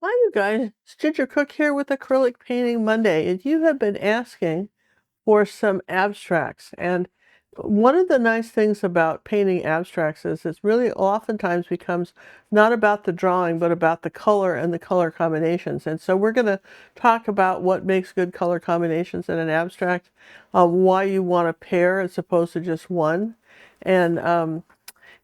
Hi, you guys. It's Ginger Cook here with Acrylic Painting Monday, and you have been asking for some abstracts. And one of the nice things about painting abstracts is it really oftentimes becomes not about the drawing, but about the color and the color combinations. And so we're going to talk about what makes good color combinations in an abstract, why you want a pair as opposed to just one, and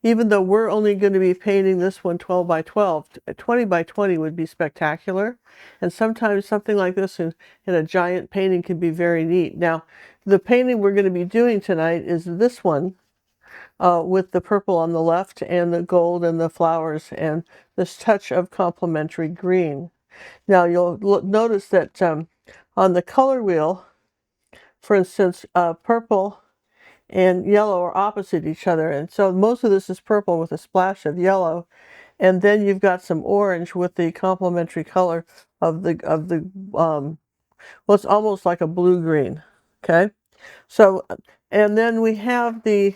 even though we're only going to be painting this one 12 by 12, 20 by 20 would be spectacular. And sometimes something like this in a giant painting can be very neat. Now, the painting we're going to be doing tonight is this one with the purple on the left and the gold and the flowers and this touch of complementary green. Now, you'll notice that on the color wheel, for instance, purple and yellow are opposite each other, and so most of this is purple with a splash of yellow, and then you've got some orange with the complementary color of the well, it's almost like a blue green. Okay, so and then we have the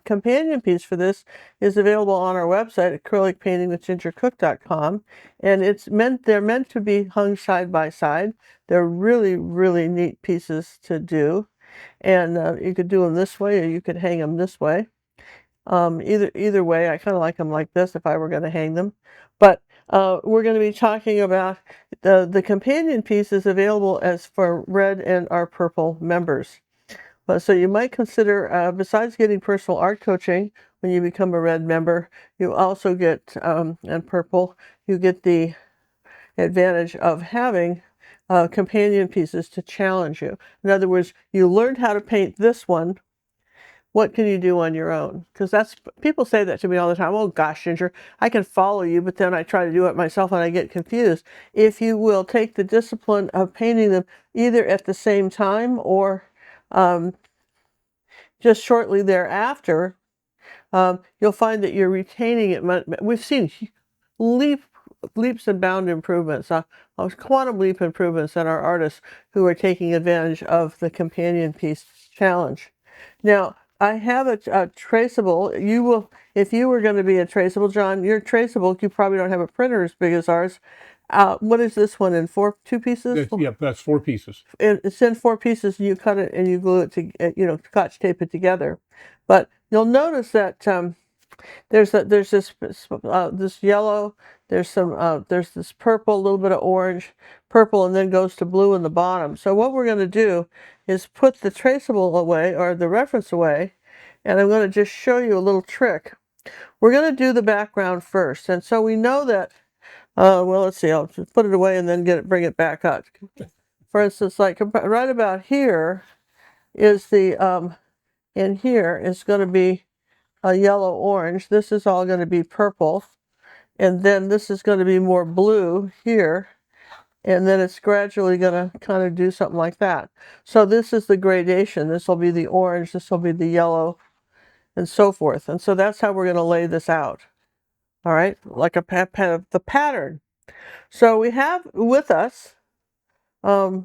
companion piece for this is available on our website, acrylicpaintingwithgingercook.com, and they're meant to be hung side by side. They're really neat pieces to do. And you could do them this way, or you could hang them this way. Either way, I kind of like them like this if I were going to hang them. But we're going to be talking about the companion piece is available as for red and our purple members. So you might consider, besides getting personal art coaching when you become a red member, you also get, and purple, you get the advantage of having companion pieces to challenge you. In other words, you learned how to paint this one. What can you do on your own? Because people say that to me all the time. Oh gosh, Ginger, I can follow you, but then I try to do it myself and I get confused. If you will take the discipline of painting them either at the same time or just shortly thereafter, you'll find that you're retaining it. We've seen leaps and bound improvements, quantum leap improvements in our artists who are taking advantage of the companion piece challenge. Now, I have a traceable. You will, if you were going to be a traceable, John, your traceable, you probably don't have a printer as big as ours. What is this one in two pieces? Yeah, that's 4 pieces. It's in 4 pieces, and you cut it and you glue it to, Scotch tape it together. But you'll notice that there's this yellow, there's this purple, a little bit of orange, purple, and then goes to blue in the bottom. So what we're going to do is put the traceable away, or the reference away, and I'm going to just show you a little trick. We're going to do the background first, and so we know that, well, let's see, I'll just put it away and then bring it back up. For instance, like right about here is in here is going to be a yellow orange. This is all going to be purple, and then this is going to be more blue here, and then it's gradually going to kind of do something like that. So this is the gradation. This will be the orange, this will be the yellow, and so forth. And so that's how we're going to lay this out. All right, like the pattern. So we have with us our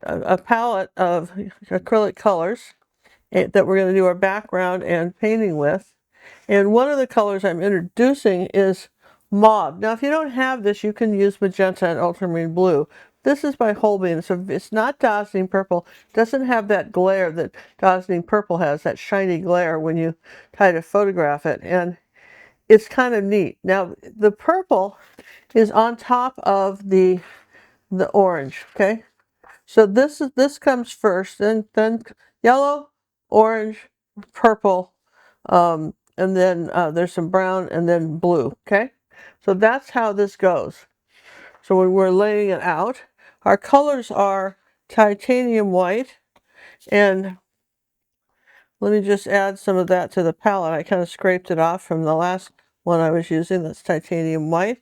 a palette of acrylic colors that we're going to do our background and painting with. And one of the colors I'm introducing is mauve. Now, if you don't have this, you can use magenta and ultramarine blue. This is by Holbein, so it's not dazzling purple. It doesn't have that glare that dazzling purple has, that shiny glare when you try to photograph it. And it's kind of neat. Now, the purple is on top of the orange, okay? So this comes first, and then yellow, orange, purple, and then there's some brown, and then blue, okay? So that's how this goes. So when we're laying it out, our colors are titanium white, and let me just add some of that to the palette. I kind of scraped it off from the last one I was using. That's titanium white,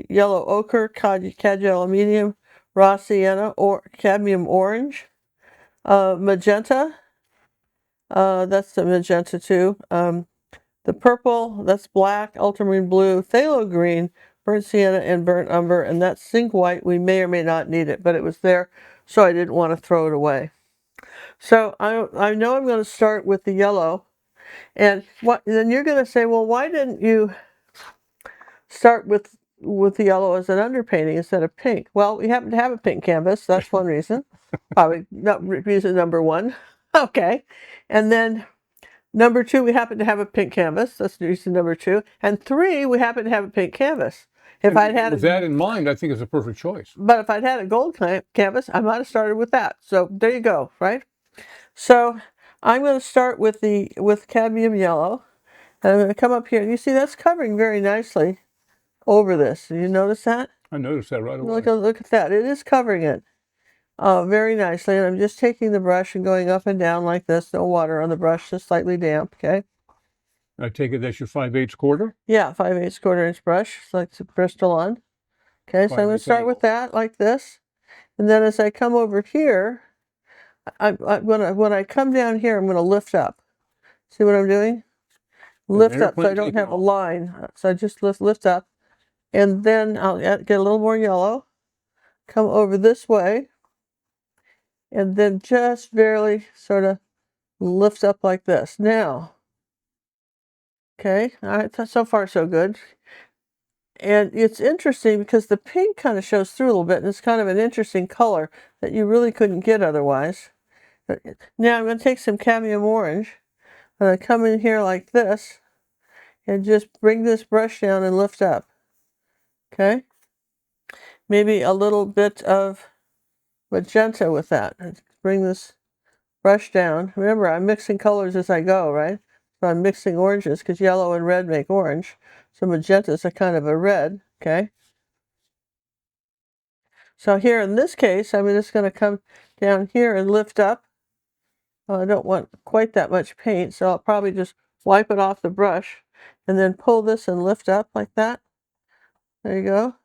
yellow ochre, cadmium medium, raw sienna, or cadmium orange, magenta. That's the magenta too. The purple, that's black, ultramarine blue, phthalo green, burnt sienna, and burnt umber, and that's zinc white. We may or may not need it, but it was there, so I didn't want to throw it away. So I know I'm going to start with the yellow, and then you're going to say, well, why didn't you start with the yellow as an underpainting instead of pink. Well, we happen to have a pink canvas. That's one reason. Probably not reason number one. Okay. And then number two, we happen to have a pink canvas. That's reason number two. And three, we happen to have a pink canvas. If I'd had with that in mind, I think it's a perfect choice. But if I'd had a gold canvas, I might have started with that. So there you go, right? So I'm going to start with cadmium yellow. And I'm going to come up here. You see that's covering very nicely over this. Do you notice that? I noticed that right away. Look at that. It is covering it very nicely. And I'm just taking the brush and going up and down like this. No water on the brush, just slightly damp, okay? I take it that's your 5/8 quarter? Yeah, 5/8 quarter-inch brush. It's like the Bristol on. Okay, so I'm going to start with that like this. And then as I come over here, when I come down here, I'm going to lift up. See what I'm doing? Lift up so I don't have a line. So I just lift up. And then I'll get a little more yellow. Come over this way. And then just barely sort of lift up like this. Now, okay, all right, so far so good. And it's interesting because the pink kind of shows through a little bit, and it's kind of an interesting color that you really couldn't get otherwise. Now I'm going to take some cadmium orange, and I come in here like this, and just bring this brush down and lift up. Okay? Maybe a little bit of magenta with that. Bring this brush down. Remember, I'm mixing colors as I go, right? So I'm mixing oranges because yellow and red make orange. So magenta is a kind of a red, okay? So here in this case, I'm just going to come down here and lift up. Well, I don't want quite that much paint, so I'll probably just wipe it off the brush and then pull this and lift up like that. There you go.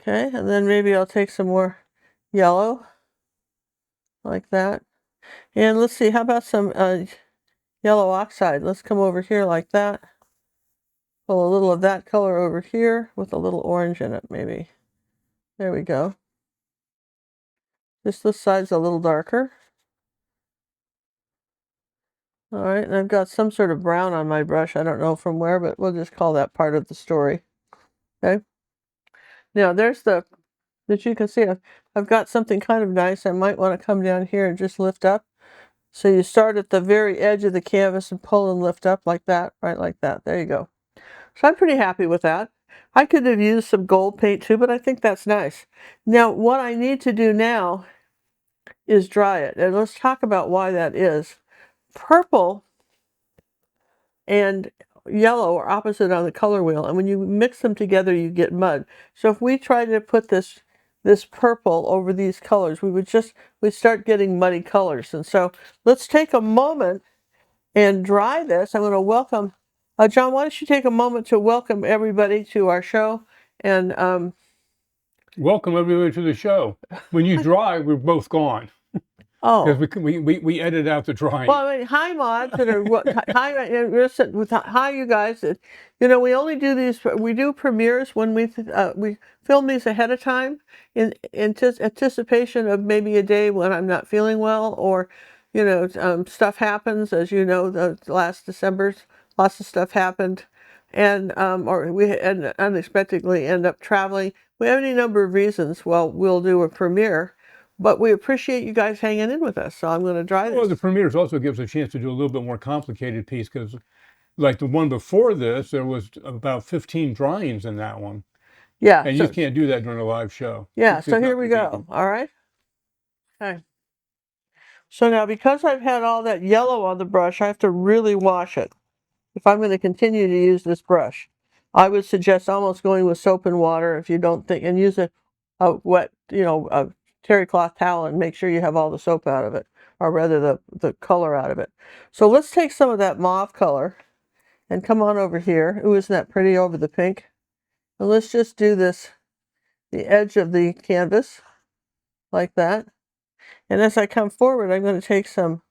Okay, and then maybe I'll take some more yellow like that. And let's see, how about some yellow oxide? Let's come over here like that. Pull a little of that color over here with a little orange in it, maybe. There we go. Just this side's a little darker. All right, and I've got some sort of brown on my brush. I don't know from where, but we'll just call that part of the story. Okay. Now there's that you can see I've got something kind of nice. I might want to come down here and just lift up. So you start at the very edge of the canvas and pull and lift up like that, right like that. There you go. So I'm pretty happy with that. I could have used some gold paint too, but I think that's nice. Now what I need to do now is dry it. And let's talk about why that is. Purple and yellow are opposite on the color wheel, and when you mix them together you get mud. So if we try to put this purple over these colors, we'd start getting muddy colors. And so let's take a moment and dry this. I'm going to welcome John, why don't you take a moment to welcome everybody to our show, and welcome everybody to the show. When you dry, we're both gone. Oh, because we edit out the drying. Well, I mean, hi mods that are hi you guys. You know, we only do these. We do premieres when we film these ahead of time in anticipation of maybe a day when I'm not feeling well, or you know, stuff happens. As you know, the last December, lots of stuff happened, and or we unexpectedly end up traveling. We have any number of reasons. Well, we'll do a premiere. But we appreciate you guys hanging in with us, so I'm going to dry this. Well, the premieres also gives a chance to do a little bit more complicated piece, because like the one before this, there was about 15 drawings in that one. Yeah. And you can't do that during a live show. Yeah, so here we go. All right. Okay. So now, because I've had all that yellow on the brush, I have to really wash it if I'm going to continue to use this brush. I would suggest almost going with soap and water if you don't think, and use a wet, you know, a terry cloth towel, and make sure you have all the soap out of it, or rather the color out of it. So let's take some of that mauve color and come on over here. Ooh, isn't that pretty over the pink? And let's just do this, the edge of the canvas, like that. And as I come forward, I'm going to take some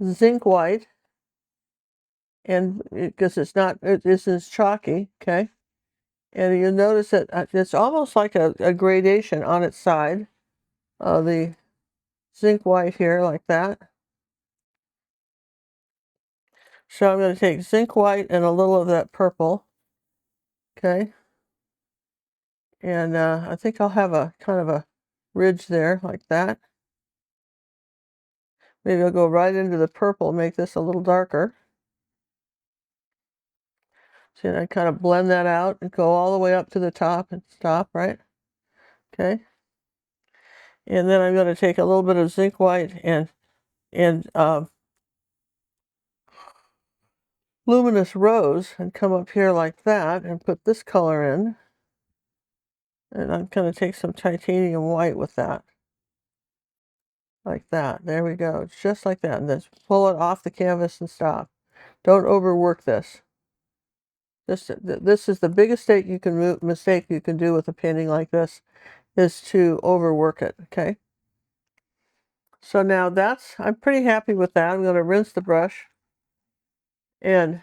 zinc white, and because it isn't chalky, okay? And you'll notice that it's almost like a gradation on its side. The zinc white here, like that. So I'm going to take zinc white and a little of that purple, Okay. And I think I'll have a kind of a ridge there like that. Maybe I'll go right into the purple, make this a little darker. See, and I kind of blend that out and go all the way up to the top and stop, right? Okay. And then I'm going to take a little bit of zinc white and luminous rose and come up here like that and put this color in. And I'm going to take some titanium white with that. Like that. There we go. Just like that. And then pull it off the canvas and stop. Don't overwork this. This is the biggest mistake you can do with a painting like this, is to overwork it, okay? So now I'm pretty happy with that. I'm going to rinse the brush and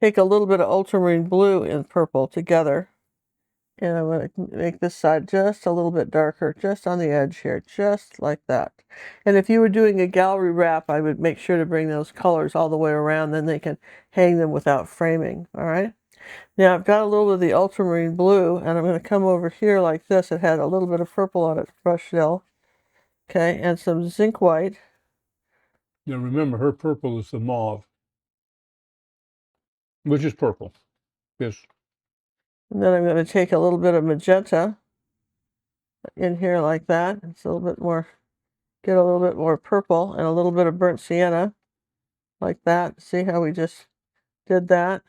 take a little bit of ultramarine blue and purple together. And I'm going to make this side just a little bit darker, just on the edge here, just like that. And if you were doing a gallery wrap, I would make sure to bring those colors all the way around, then they can hang them without framing, all right? Now I've got a little bit of the ultramarine blue, and I'm going to come over here like this. It had a little bit of purple on its brush shell, okay, and some zinc white. Now remember, her purple is the mauve, which is purple. Yes. And then I'm going to take a little bit of magenta in here like that. It's a little bit more, get a little bit more purple, and a little bit of burnt sienna like that. See how we just did that?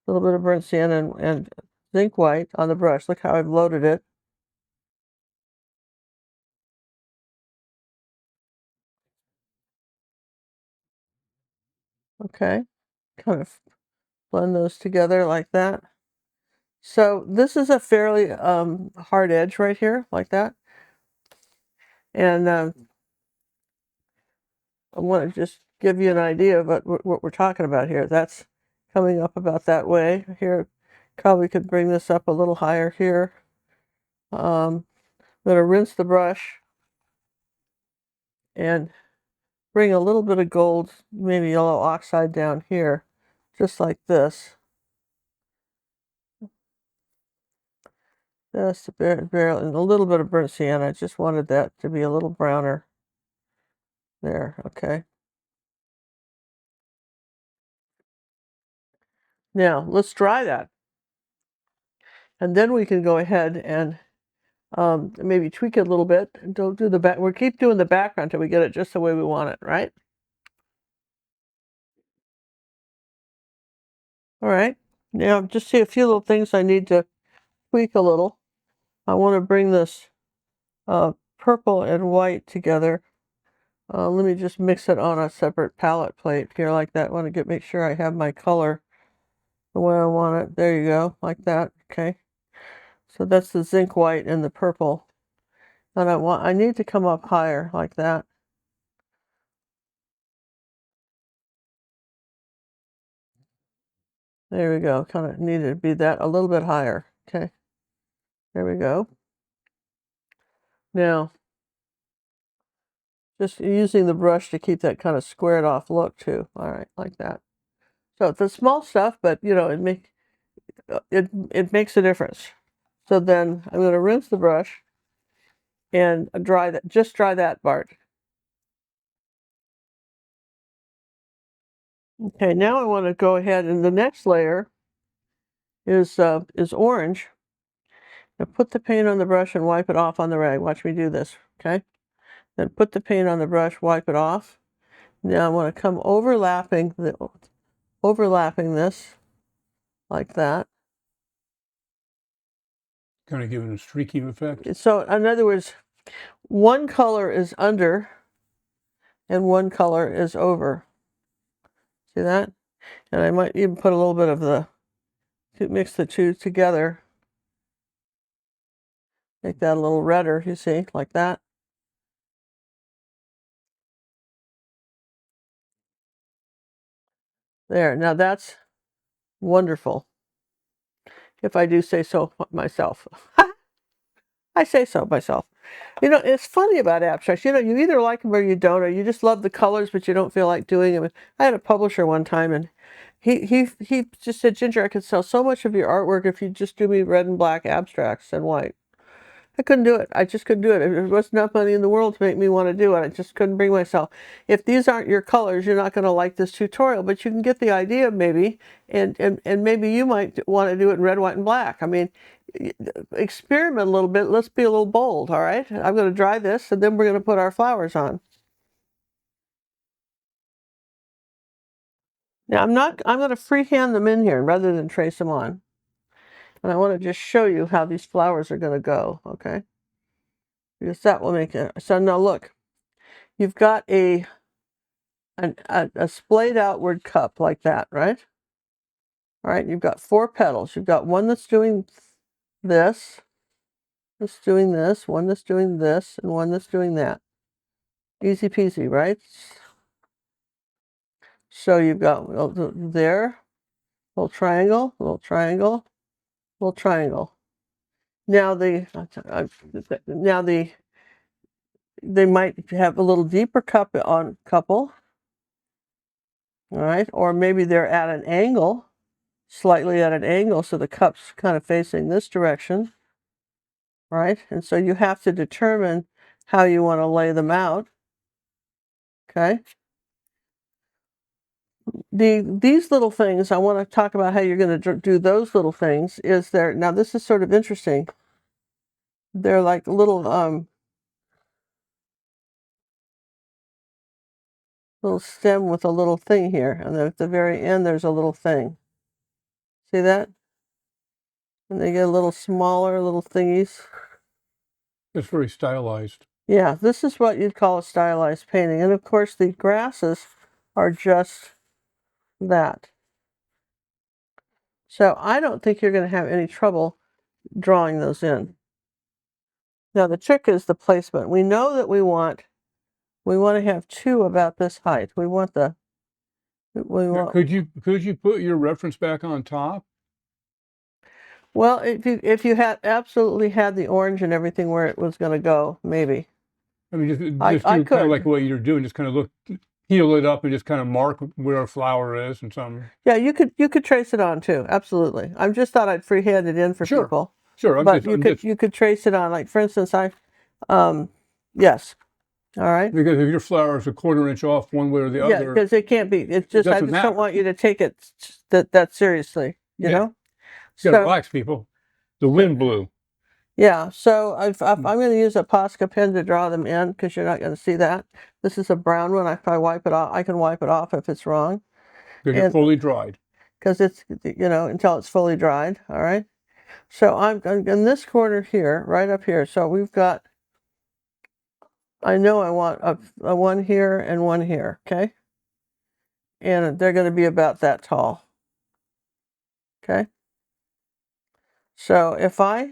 A little bit of burnt sienna and zinc white on the brush. Look how I've loaded it. Okay, kind of blend those together like that. So this is a fairly hard edge right here, like that. And I want to just give you an idea of what we're talking about here. That's coming up about that way. Here, probably could bring this up a little higher here. I'm going to rinse the brush and bring a little bit of gold, maybe yellow oxide down here, just like this. Just barely, and a little bit of burnt sienna. I just wanted that to be a little browner. There, okay. Now, let's dry that. And then we can go ahead and maybe tweak it a little bit. And don't do the back. We'll keep doing the background until we get it just the way we want it, right? All right. Now, just see a few little things I need to tweak a little. I want to bring this purple and white together. Let me just mix it on a separate palette plate here like that. I want to make sure I have my color the way I want it. There you go, like that. Okay. So that's the zinc white and the purple. And I need to come up higher like that. There we go. Kind of needed to be that a little bit higher. Okay. There we go. Now, just using the brush to keep that kind of squared off look too. All right, like that. So the small stuff, but you know, it makes a difference. So then I'm going to rinse the brush and dry that. Just dry that part. Okay, now I want to go ahead, and the next layer is orange. Now put the paint on the brush and wipe it off on the rag. Watch me do this, okay? Then put the paint on the brush, wipe it off. Now I want to come overlapping this like that. Kind of giving a streaky effect. So in other words, one color is under and one color is over. See that? And I might even put a little bit of mix the two together. Make that a little redder, you see, like that. There, now that's wonderful. If I do say so myself. I say so myself. You know, it's funny about abstracts. You know, you either like them or you don't, or you just love the colors, but you don't feel like doing them. I had a publisher one time, and He just said, Ginger, I could sell so much of your artwork if you just do me red and black abstracts and white. I couldn't do it. I just couldn't do it. There wasn't enough money in the world to make me want to do it. I just couldn't bring myself. If these aren't your colors, you're not going to like this tutorial, but you can get the idea maybe, and maybe you might want to do it in red, white, and black. I mean, experiment a little bit. Let's be a little bold, all right? I'm going to dry this, and then we're going to put our flowers on. Now, I'm going to freehand them in here rather than trace them on. And I want to just show you how these flowers are going to go, okay? Because that will make it. So now look, you've got a splayed outward cup like that, right? All right, you've got 4 petals. You've got one that's doing this, that's doing this, one that's doing this, and one that's doing that. Easy peasy, right? So you've got there, little triangle, little triangle, little triangle. Now they might have a little deeper cup on couple, all right? Or maybe they're at an angle, slightly at an angle, so the cup's kind of facing this direction, right? And so you have to determine how you want to lay them out, okay? These little things, I want to talk about how you're going to do those little things. Now this is sort of interesting. They're like little stem with a little thing here, and then at the very end there's a little thing. See that? And they get a little smaller, little thingies. It's very stylized. Yeah, this is what you'd call a stylized painting. And of course the grasses are just that. So I don't think you're going to have any trouble drawing those in. Now the trick is the placement. We know that we want to have 2 about this height. Could you put your reference back on top? Well, if you had absolutely had the orange and everything where it was going to go, maybe. I mean, just I do kind of like could. what you're doing, just kind of peel it up and just kind of mark where a flower is and some. Yeah, you could trace it on too. Absolutely. I just thought I'd freehand it in for Sure. people. Sure, But you could trace it on. Like for instance, yes. All right. because if your flower is a 1/4 inch off one way or the Yeah, other, because it can't be. It's just I doesn't just matter. don't want you to take it that seriously. You Yeah. know. you gotta So relax, people. The wind blew. yeah. So I'm going to use a Posca pen to draw them in because you're not going to see that. This is a brown one. If I wipe it off, I can wipe it off if it's wrong. Because you're fully dried. Because it's until it's fully dried. All right. So I'm in this corner here, right up here. So we've got. I know I want a one here and one here, okay? And they're going to be about that tall, okay? So if I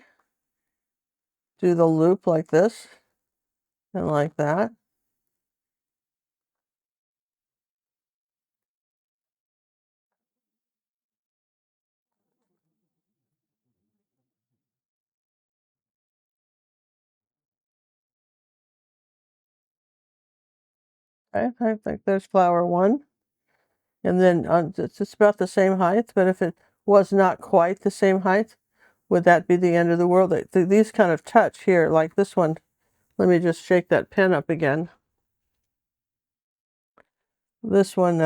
do the loop like this and like that, okay? I think there's flower 1. And then it's about the same height, but if it was not quite the same height, would that be the end of the world? These kind of touch here, like this one. Let me just shake that pen up again. This one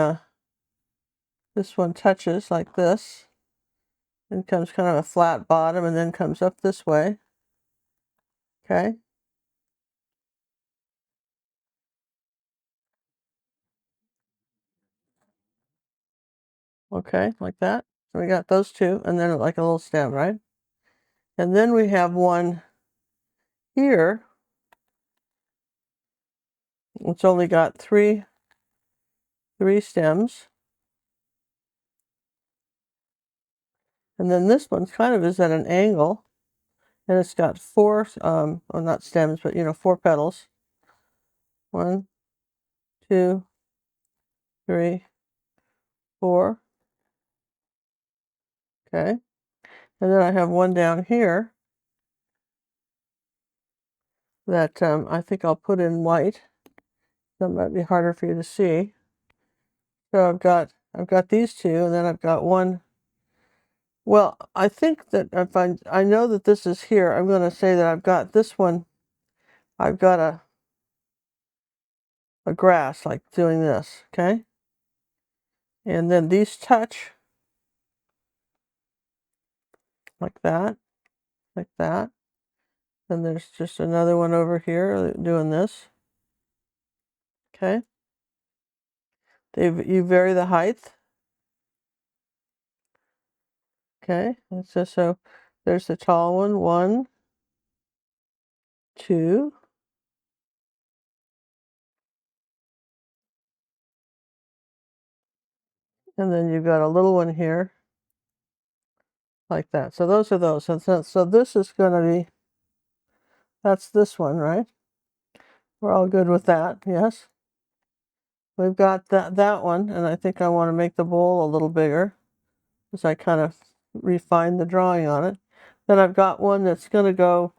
touches like this, and comes kind of a flat bottom, and then comes up this way. Okay. Okay, like that. So we got those 2, and then like a little stem, right? And then we have one here. It's only got three stems. And then this one kind of is at an angle. And it's got 4, well, not stems, but 4 petals. 1, 2, 3, 4. Okay. And then I have one down here that I think I'll put in white. That might be harder for you to see. So I've got I've got these two, and then I've got one. Well, I think that if I know that this is here, I'm going to say that I've got this one. I've got a grass, like doing this, okay? And then these touch like that, like that. Then there's just another one over here doing this, okay? You vary the height, okay? That's just so there's the tall one, 1, 2. And then you've got a little one here, like that. So those are those. So this is going to be, that's this one, right? We're all good with that, yes? We've got that one, and I think I want to make the bowl a little bigger as I kind of refine the drawing on it. Then I've got one that's going to go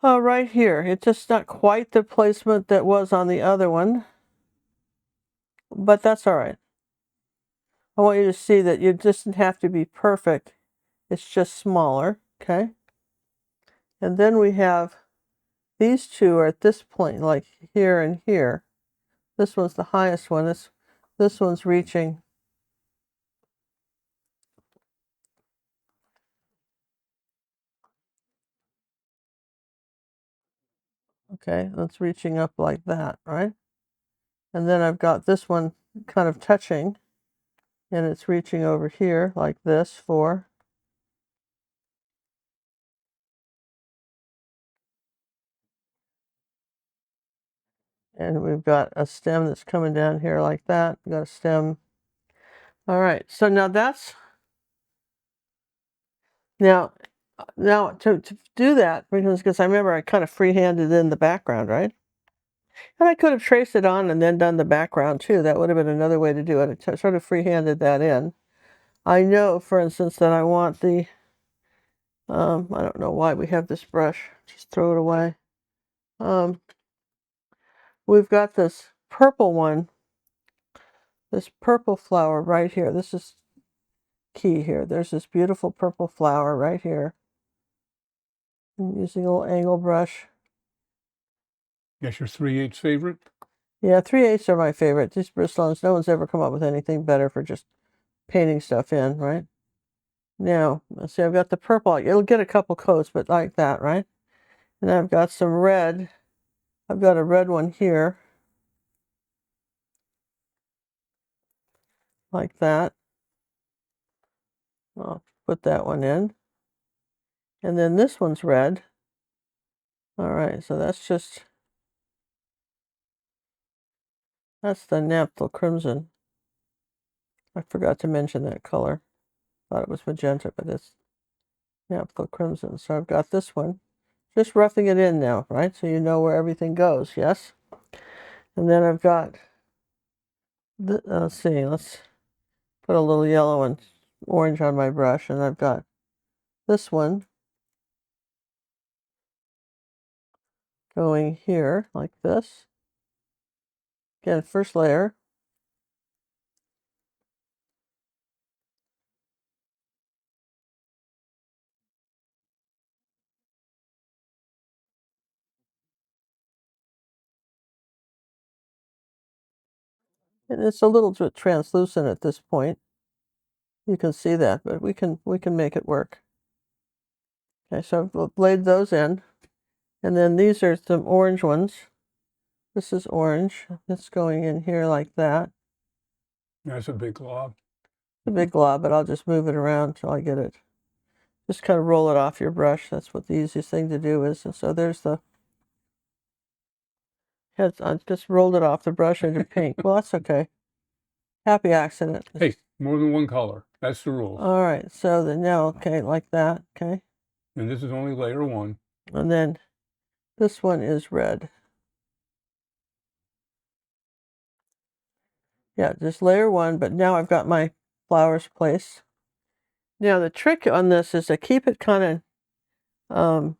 right here. It's just not quite the placement that was on the other one, but that's all right. I want you to see that it doesn't have to be perfect. It's just smaller, okay? And then we have these two are at this point, like here and here. This one's the highest one. This one's reaching. Okay, that's reaching up like that, right? And then I've got this one kind of touching, and it's reaching over here like this for. And we've got a stem that's coming down here like that. We've got a stem. All right, so now that's, now to do that, because I remember I kind of freehanded in the background, right? And I could have traced it on and then done the background too. That would have been another way to do it. I sort of freehanded that in. I know, for instance, that I want the, I don't know why we have this brush. Just throw it away. We've got this purple one, this purple flower right here. This is key here. There's this beautiful purple flower right here. I'm using a little angle brush. That's your 3/8 favorite? Yeah, 3/8 are my favorite. These Bristolons, no one's ever come up with anything better for just painting stuff in, right? Now, let's see, I've got the purple. It'll get a couple coats, but like that, right? And I've got some red. I've got a red one here. Like that. I'll put that one in. And then this one's red. All right, so that's the naphtha crimson. I forgot to mention that color. Thought it was magenta, but it's naphtha crimson. So I've got this one. Just roughing it in now, right? So you know where everything goes, yes? And then I've got, let's see, let's put a little yellow and orange on my brush, and I've got this one going here like this. Again, first layer. And it's a little bit translucent at this point. You can see that, but we can make it work. Okay, so I've laid those in. And then these are some orange ones. This is orange. It's going in here like that. That's a big glob. A big glob, but I'll just move it around until I get it. Just kind of roll it off your brush. That's what the easiest thing to do is. And so there's the heads. I just rolled it off the brush into pink. Well, that's okay. Happy accident. Hey, more than one color. That's the rule. All right. So then now, okay, like that. Okay. And this is only layer 1. And then this one is red. Yeah, just layer 1, but now I've got my flowers placed. Now the trick on this is to keep it kind of,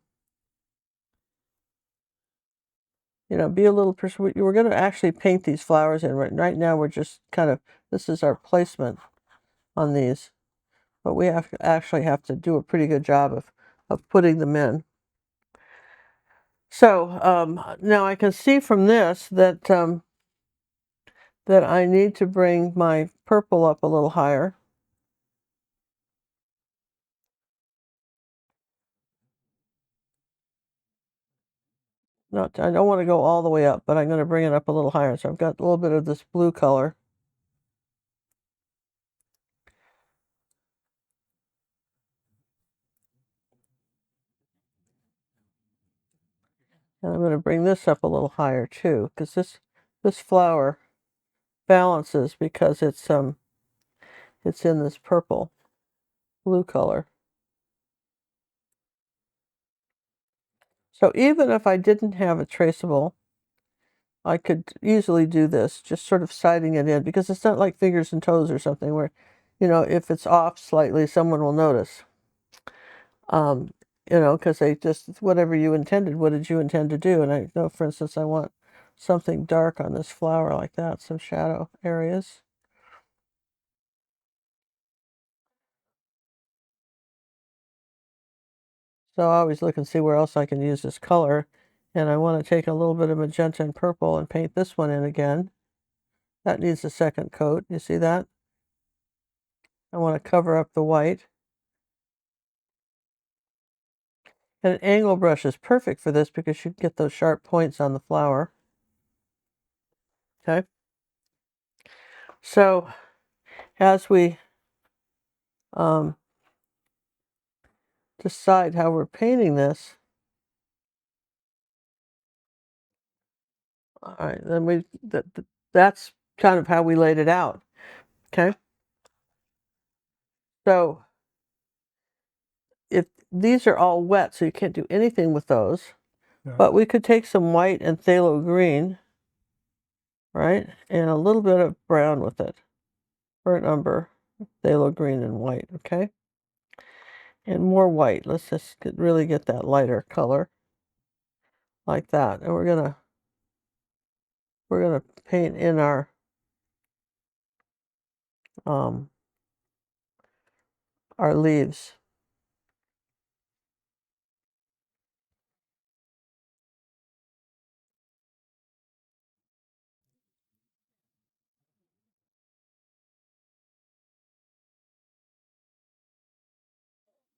you know, be a little we're going to actually paint these flowers in. Right now we're just kind of, this is our placement on these, but we actually have to do a pretty good job of putting them in. So now I can see from this that that I need to bring my purple up a little higher. I don't want to go all the way up, but I'm going to bring it up a little higher. So I've got a little bit of this blue color. And I'm going to bring this up a little higher too, because this flower balances because it's in this purple blue color. So even if I didn't have a traceable, I could easily do this, just sort of siding it in, because it's not like fingers and toes or something where, you know, if it's off slightly, someone will notice. You know, because they just, whatever you intended, what did you intend to do? And I know, for instance, I want something dark on this flower like that, some shadow areas. So I always look and see where else I can use this color. And I want to take a little bit of magenta and purple and paint this one in again. That needs a second coat. You see that? I want to cover up the white. And an angle brush is perfect for this because you get those sharp points on the flower. Okay. So as we decide how we're painting this, all right, then that's kind of how we laid it out. Okay. So if these are all wet, so you can't do anything with those, Yeah. but we could take some white and phthalo green, right, and a little bit of brown with it, burnt umber, phthalo green and white. Okay. And more white. Let's just really get that lighter color like that. And we're gonna paint in our leaves.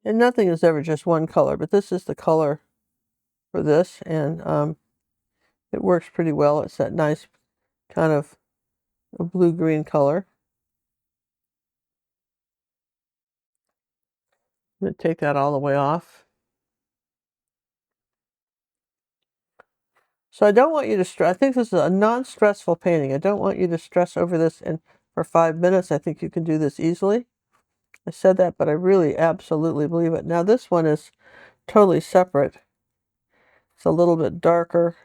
And nothing is ever just one color, but this is the color for this, and it works pretty well. It's that nice kind of a blue-green color. I'm going to take that all the way off. So I don't want you to stress. I think this is a non-stressful painting. I don't want you to stress over this for 5 minutes. I think you can do this easily. I said that, but I really absolutely believe it. Now this one is totally separate. It's a little bit darker,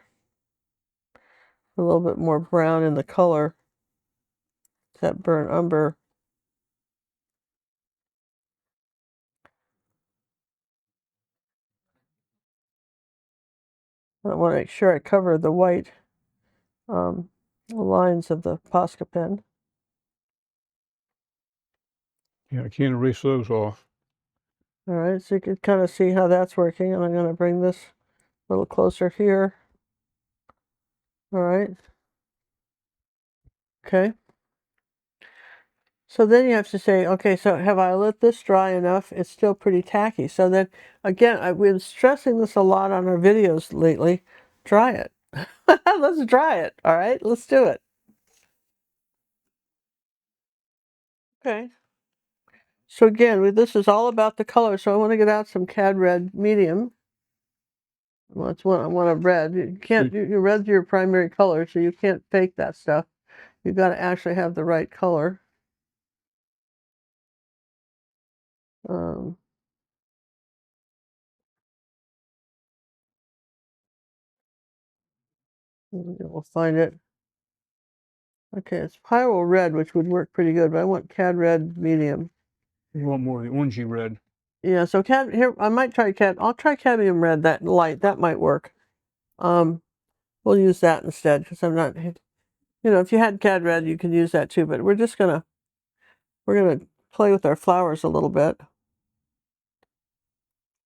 a little bit more brown in the color. It's that burnt umber. I want to make sure I cover the white lines of the Posca pen. Yeah, I can't erase those off. All right, so you can kind of see how that's working, and I'm going to bring this a little closer here. All right. Okay. So then you have to say, okay, so have I let this dry enough? It's still pretty tacky. So then, again, I've been stressing this a lot on our videos lately. Dry it. Let's dry it. All right, let's do it. Okay. So again, this is all about the color. So I want to get out some Cad Red medium. Well, I want a red. You can't. Red's your primary color, so you can't fake that stuff. You've got to actually have the right color. We'll find it. Okay, it's Pyro Red, which would work pretty good, but I want Cad Red medium. You want more of the orangey red. Yeah, so here I might try I'll try cadmium red, that light. That might work. we'll use that instead because I'm not, if you had cad red, you could use that too, but we're gonna play with our flowers a little bit.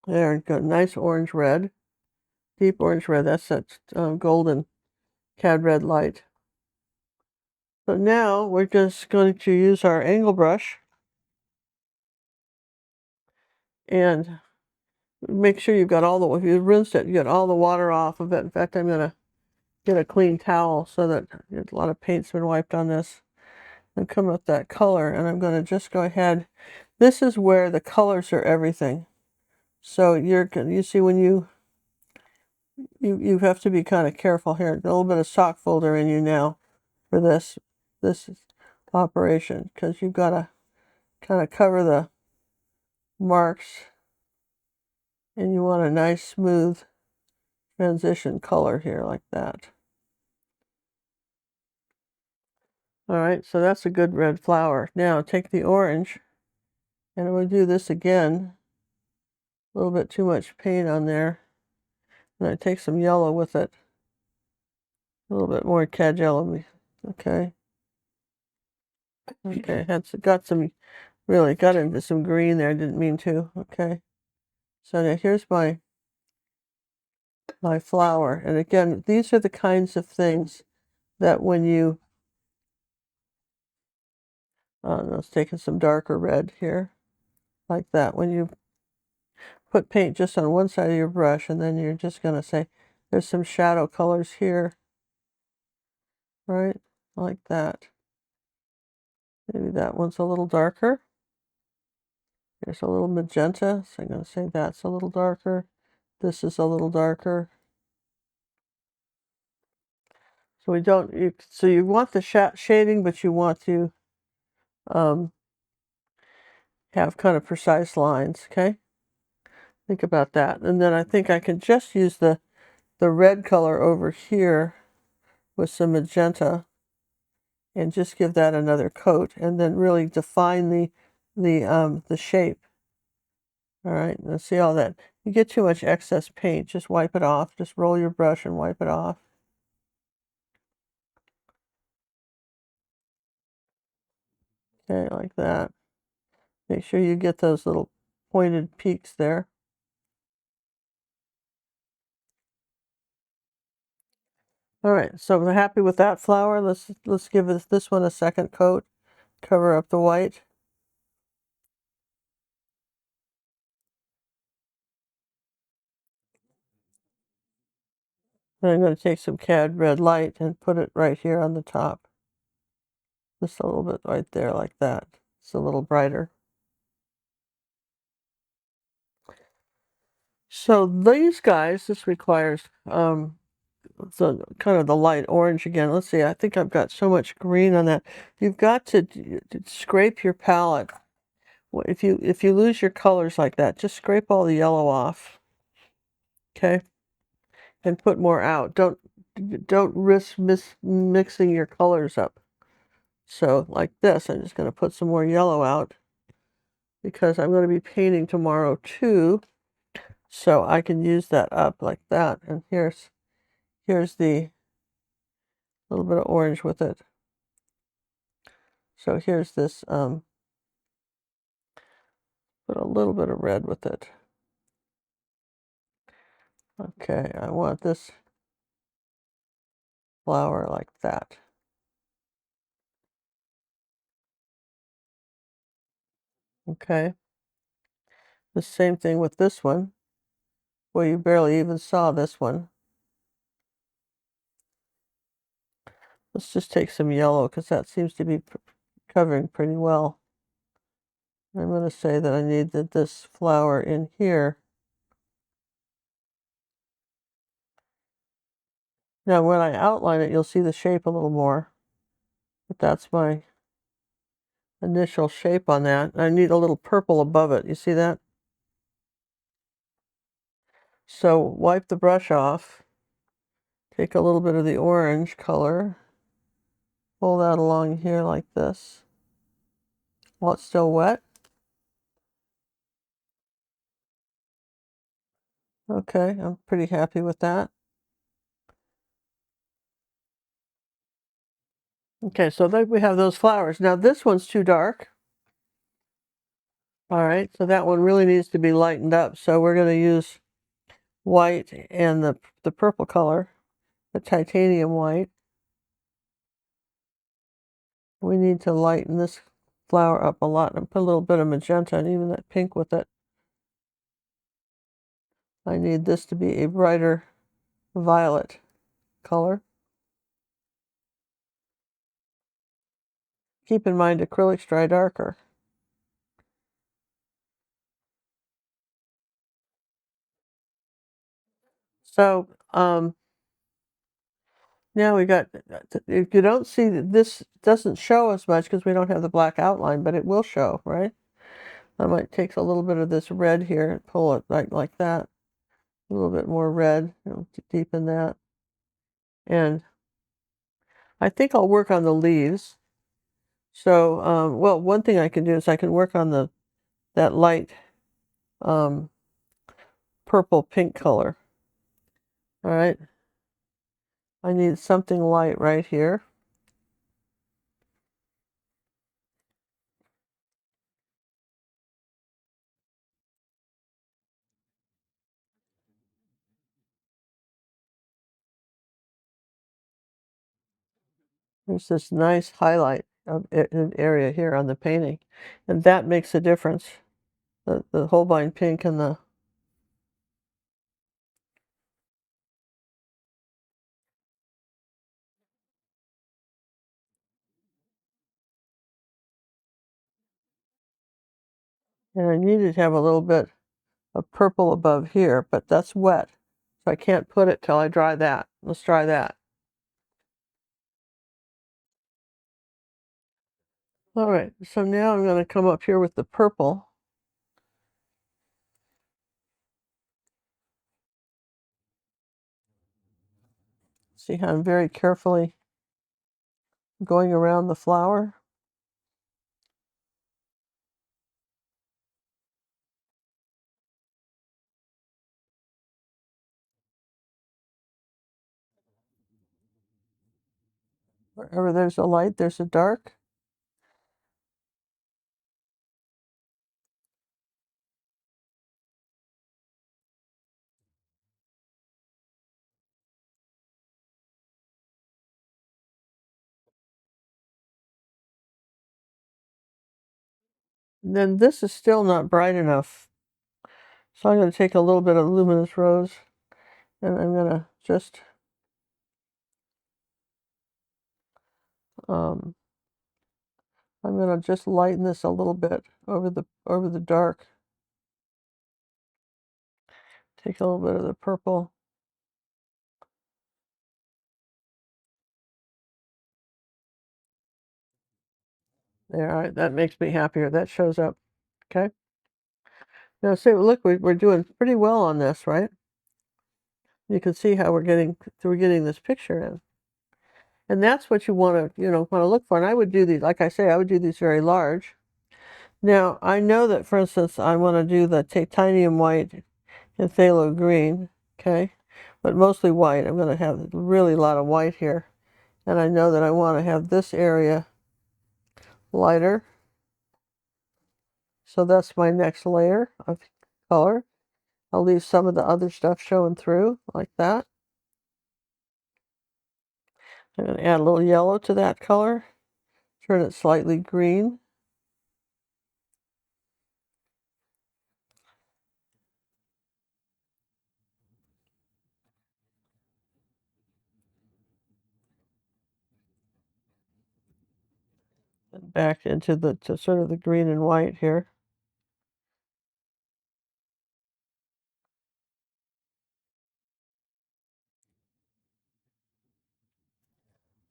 There, got a nice orange red, deep orange red. That's that golden cad red light. So now we're just going to use our angle brush and make sure you've got if you rinsed it, you got all the water off of it. In fact, I'm gonna get a clean towel so that a lot of paint's been wiped on this, and come up that color. And I'm gonna just go ahead. This is where the colors are everything. So you see when you have to be kind of careful here. A little bit of sock folder in you now for this operation, because you've got to kind of cover the marks, and you want a nice smooth transition color here like that. All right, so that's a good red flower. Now take the orange, and I'm going to do this again. A little bit too much paint on there. And I take some yellow with it. A little bit more cad yellow. Okay. Okay, got into some green there. I didn't mean to. Okay. So now here's my flower. And again, these are the kinds of things that when you, let's take some darker red here, like that. When you put paint just on one side of your brush, and then you're just going to say, there's some shadow colors here, right? Like that. Maybe that one's a little darker. There's a little magenta, so I'm going to say that's a little darker. This is a little darker. So we don't, so you want the shading, but you want to have kind of precise lines, okay? Think about that. And then I think I can just use the red color over here with some magenta and just give that another coat, and then really define the shape. All right, now see all that. You get too much excess paint, just wipe it off. Just roll your brush and wipe it off. Okay, like that. Make sure you get those little pointed peaks there. All right, so we're happy with that flower. Let's give this one a second coat. Cover up the white. And I'm going to take some cad red light and put it right here on the top. Just a little bit right there like that. It's a little brighter. So these guys, this requires so kind of the light orange again. Let's see, I think I've got so much green on that. You've got to scrape your palette. If you lose your colors like that, just scrape all the yellow off. Okay? And put more out. Don't risk mixing your colors up. So like this, I'm just going to put some more yellow out because I'm going to be painting tomorrow too. So I can use that up like that. And here's the little bit of orange with it. So here's this, put a little bit of red with it. Okay, I want this flower like that. Okay. The same thing with this one. Well, you barely even saw this one. Let's just take some yellow because that seems to be covering pretty well. I'm going to say that I need this flower in here. Now, when I outline it, you'll see the shape a little more. But that's my initial shape on that. I need a little purple above it. You see that? So wipe the brush off. Take a little bit of the orange color. Pull that along here like this while it's still wet. Okay, I'm pretty happy with that. Okay, so there we have those flowers. Now this one's too dark. All right, so that one really needs to be lightened up. So we're going to use white and the purple color, the titanium white. We need to lighten this flower up a lot and put a little bit of magenta and even that pink with it. I need this to be a brighter violet color. Keep in mind acrylics dry darker. So now we got, if you don't see that this doesn't show as much because we don't have the black outline, but it will show, right? I might take a little bit of this red here and pull it like that. A little bit more red, to deepen that. And I think I'll work on the leaves. So, well, one thing I can do is I can work on that light purple pink color. All right. I need something light right here. There's this nice highlight of an area here on the painting, and that makes a difference. The Holbein pink and I needed to have a little bit of purple above here, but that's wet, so I can't put it till I dry that. Let's try that. All right, so now I'm going to come up here with the purple. See how I'm very carefully going around the flower. Wherever there's a light, there's a dark. And then this is still not bright enough. So I'm going to take a little bit of luminous rose and I'm going to just um, I'm going to just lighten this a little bit over the dark. Take a little bit of the purple. There, all right, that makes me happier. That shows up. Okay. Now see, look, we're doing pretty well on this, right? You can see how we're getting this picture in. And that's what you want to look for. And I would do these, like I say, I would do these very large. Now, I know that, for instance, I want to do the titanium white and phthalo green, okay? But mostly white. I'm going to have really a lot of white here. And I know that I want to have this area lighter. So that's my next layer of color. I'll leave some of the other stuff showing through, like that. I'm going to add a little yellow to that color. Turn it slightly green. Back into to sort of the green and white here.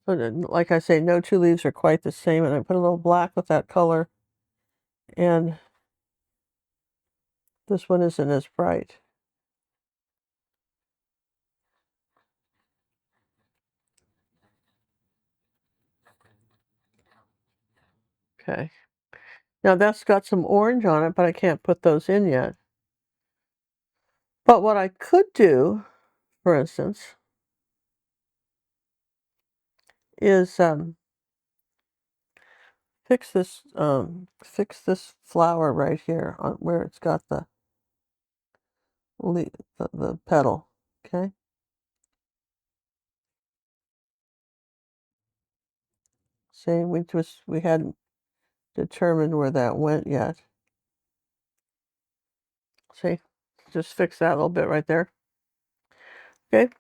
So like I say, no two leaves are quite the same, and I put a little black with that color, and this one isn't as bright. Okay. Now that's got some orange on it, but I can't put those in yet. But what I could do, for instance, is fix this flower right here on where it's got the the petal. Okay. See, we hadn't determined where that went yet. See, just fix that a little bit right there. Okay.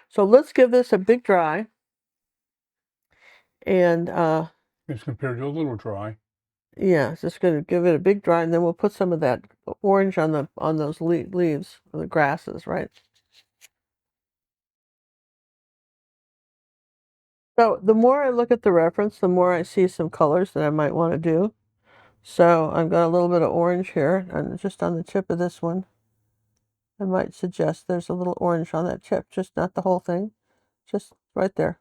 So let's give this a big dry. And It's compared to a little dry. yeah, just gonna give it a big dry, and then we'll put some of that orange on those leaves, the grasses, right? So the more I look at the reference, the more I see some colors that I might want to do. So I've got a little bit of orange here, and just on the tip of this one, I might suggest there's a little orange on that tip, just not the whole thing, just right there.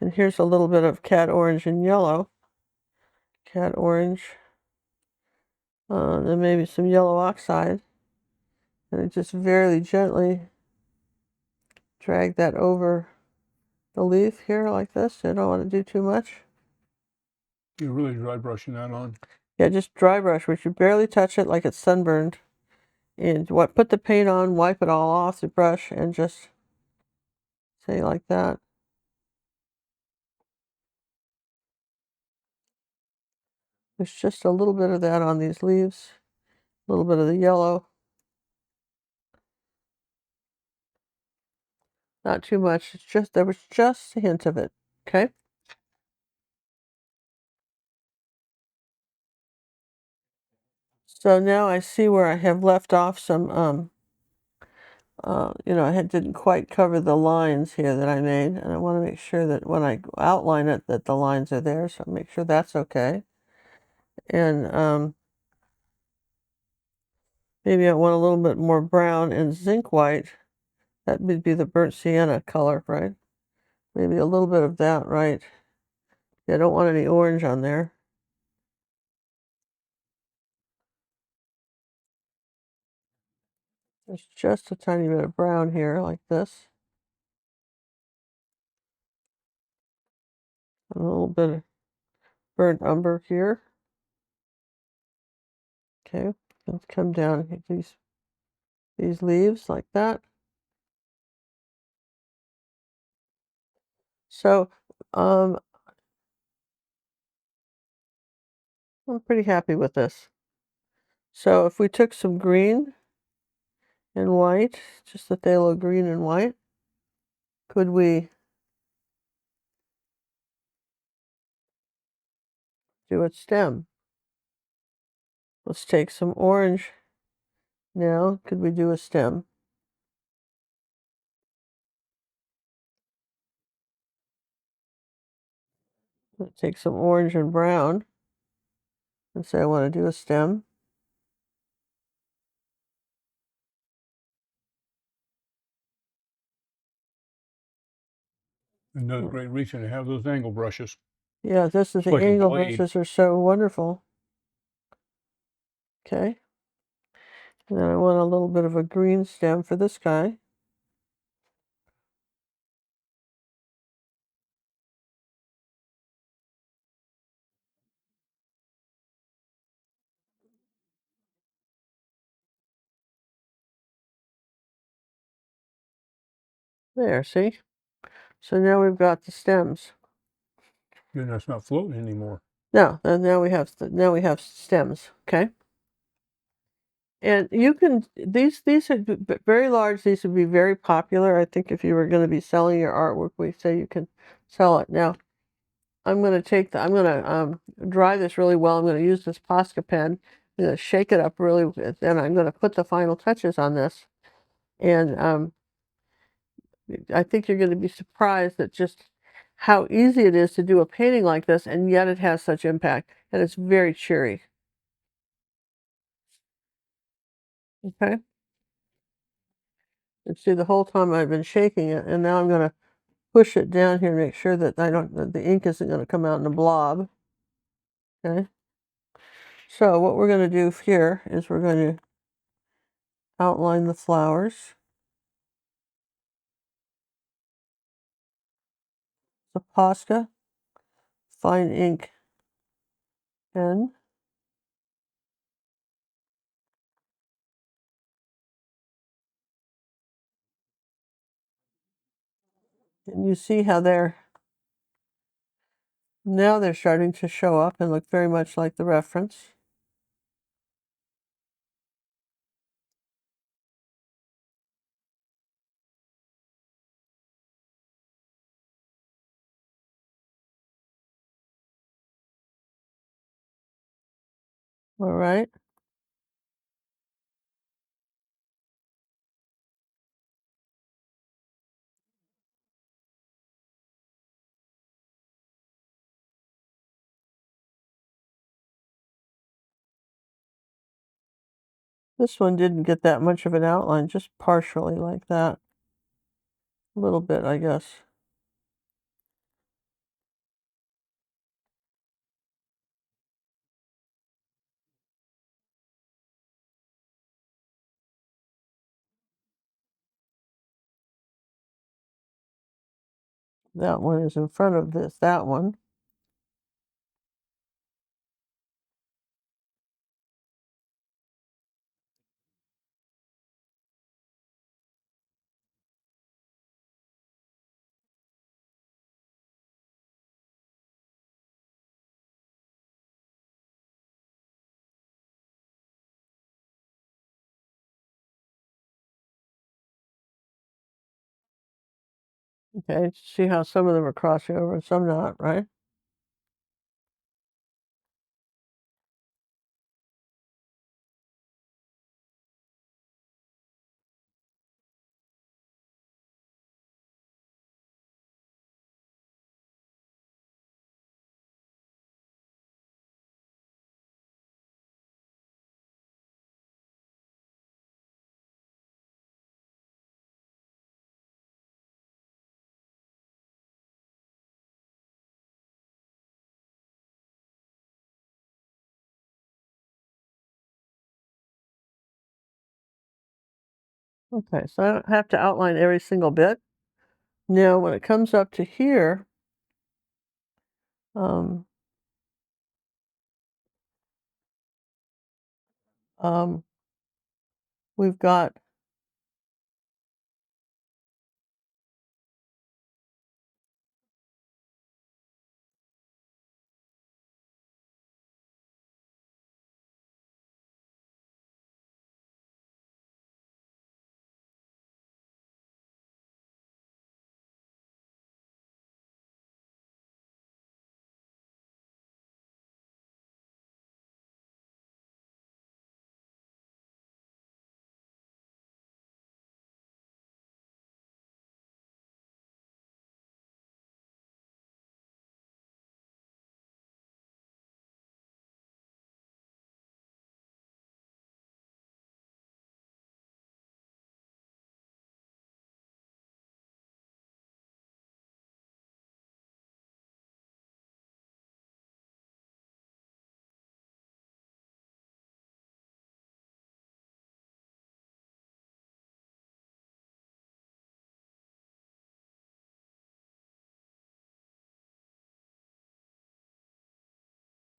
And here's a little bit of cat orange and yellow. Cat orange, then maybe some yellow oxide, and I just very gently drag that over the leaf here like this. I don't want to do too much. You're really dry brushing that on. Yeah, just dry brush, we should barely touch it like it's sunburned. And put the paint on, wipe it all off the brush, and just say like that. There's just a little bit of that on these leaves, a little bit of the yellow. Not too much. It's just there was just a hint of it. Okay. So now I see where I have left off some I didn't quite cover the lines here that I made, and I want to make sure that when I outline it that the lines are there, so make sure that's okay. And maybe I want a little bit more brown and zinc white. That would be the burnt sienna color, right? Maybe a little bit of that, right? Yeah, I don't want any orange on there. There's just a tiny bit of brown here, like this. A little bit of burnt umber here. Okay, let's come down and hit these leaves like that. So, I'm pretty happy with this. So if we took some green and white, just a phthalo green and white, could we do a stem? Let's take some orange now. Could we do a stem? Let's take some orange and brown and say I want to do a stem. Another great reason to have those angle brushes. Yeah, this is It's the like a angle blade. brushes are so wonderful. Okay. And then I want a little bit of a green stem for this guy. There, see? So now we've got the stems. Then that's not floating anymore. No, and now we have stems, okay? And you can these are very large. These would be very popular. I think if you were going to be selling your artwork, we say you can sell it. Now, I'm going to dry this really well. I'm going to use this Posca pen. I'm going to shake it up really, then I'm going to put the final touches on this. And I think you're going to be surprised at just how easy it is to do a painting like this, and yet it has such impact, and it's very cheery. Okay. And see, the whole time I've been shaking it, and now I'm going to push it down here, make sure that that the ink isn't going to come out in a blob. Okay. So what we're going to do here is we're going to outline the flowers. The Posca fine ink pen. And you see how now they're starting to show up and look very much like the reference. All right. This one didn't get that much of an outline, just partially like that. A little bit, I guess. That one is in front of that one. Okay, see how some of them are crossing over and some not, right? Okay, so I don't have to outline every single bit. Now, when it comes up to here, um, um, we've got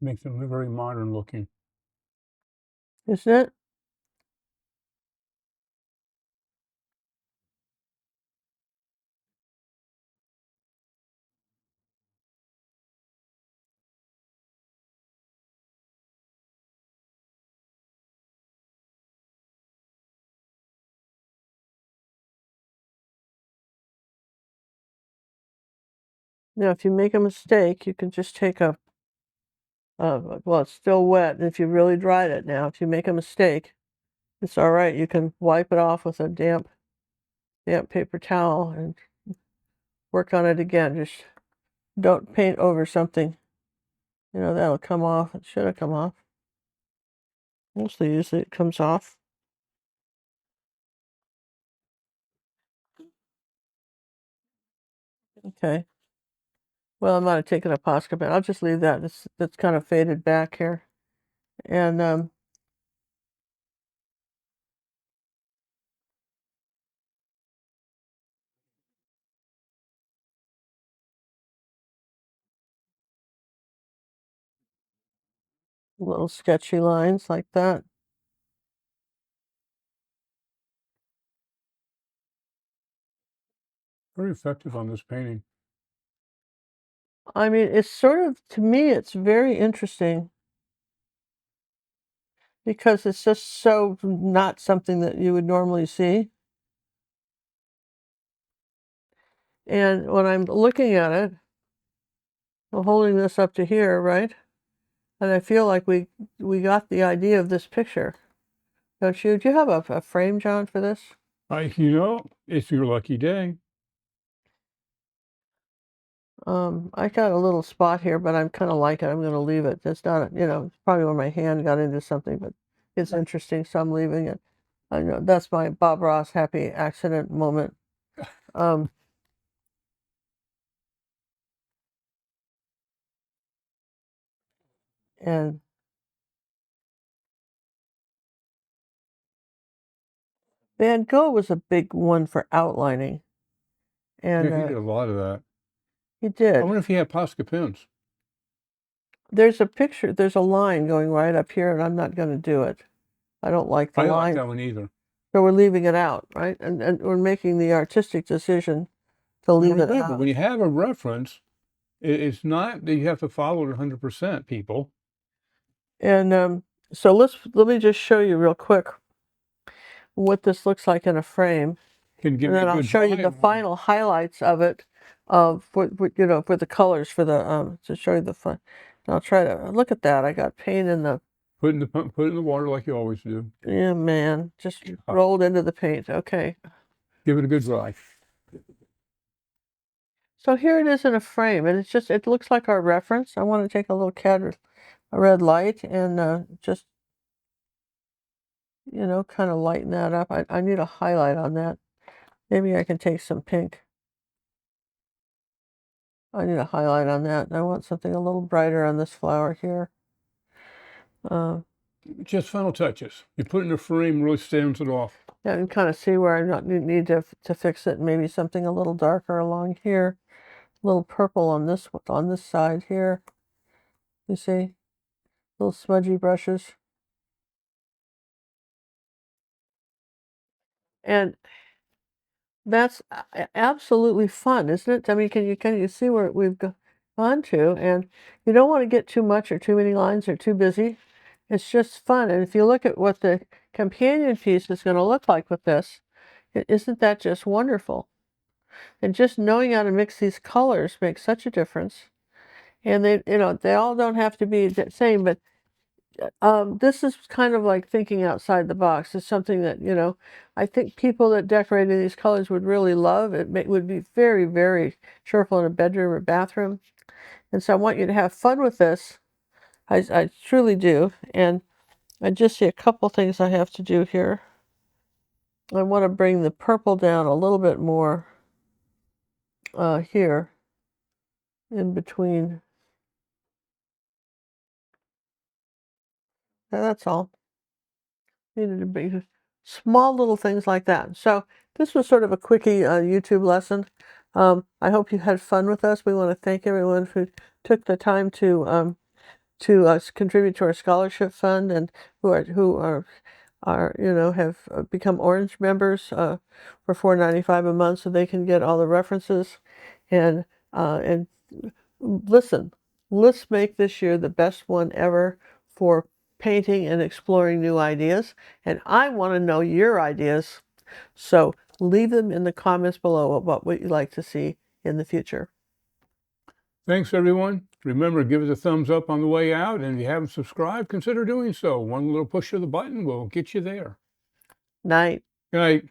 Makes them very modern looking. isn't it? Now, if you make a mistake, you can just take well, it's still wet, and if you really dried it now, if you make a mistake, it's all right. You can wipe it off with a damp paper towel and work on it again. Just don't paint over something. You know, that'll come off. It should have come off. Usually it comes off. Okay. Well, I might have taken a Posca, but I'll just leave that. That's kind of faded back here. And Little sketchy lines like that. Very effective on this painting. I mean, it's sort of, to me, it's very interesting because it's just so not something that you would normally see. And when I'm looking at it, I'm holding this up to here, right? And I feel like we got the idea of this picture. Don't you? Do you have a frame, John, for this? It's your lucky day. I got a little spot here, but I'm kind of like it. I'm going to leave it. It's not, it's probably where my hand got into something, but it's interesting, so I'm leaving it. I know that's my Bob Ross happy accident moment. Um, and Van Gogh was a big one for outlining, Yeah, and he did a lot of that. he I did. wonder if he had Posca pens. There's a picture, there's a line going right up here, and I'm not going to do it. I don't like the I don't like line, that one either. so we're leaving it out, right? And we're making the artistic decision to leave it Remember, out. when you have a reference, it's not that you have to follow it 100%, people. And so let me just show you real quick what this looks like in a frame, Can give and me a then I'll good show you the drawing. final highlights of it, for for the colors for the to show you the fun. I'll try to look at that. I got paint in the Put it in the water like you always do. yeah man, just rolled into the paint. Okay, Give it a good dry. so here it is in a frame, and it looks like our reference. I want to take a little a red light and just kind of lighten that up. I need a highlight on that. Maybe I can take some pink. I need a highlight on that. I want something a little brighter on this flower here. Just final touches. You put it in a frame, really stands it off. Yeah, you can kind of see where I need to fix it. Maybe something a little darker along here. A little purple on this side here. You see? Little smudgy brushes. And that's absolutely fun, isn't it? I mean, can you see where we've gone to? And you don't want to get too much or too many lines or too busy. It's just fun. And if you look at what the companion piece is going to look like with this, isn't that just wonderful? And just knowing how to mix these colors makes such a difference. And they all don't have to be the same, but this is kind of like thinking outside the box. It's something that, I think people that decorate in these colors would really love. Would be very, very cheerful in a bedroom or bathroom. And so I want you to have fun with this. I truly do. And I just see a couple things I have to do here. I want to bring the purple down a little bit more here in between. That's all. Needed to be small little things like that. So this was sort of a quickie YouTube lesson. I hope you had fun with us. We want to thank everyone who took the time to contribute to our scholarship fund and who have become Orange members for $4.95 a month, so they can get all the references and listen. Let's make this year the best one ever for painting and exploring new ideas. And I want to know your ideas. So leave them in the comments below about what you'd like to see in the future. Thanks, everyone. Remember, give us a thumbs up on the way out. And if you haven't subscribed, consider doing so. One little push of the button will get you there. Night. Good night.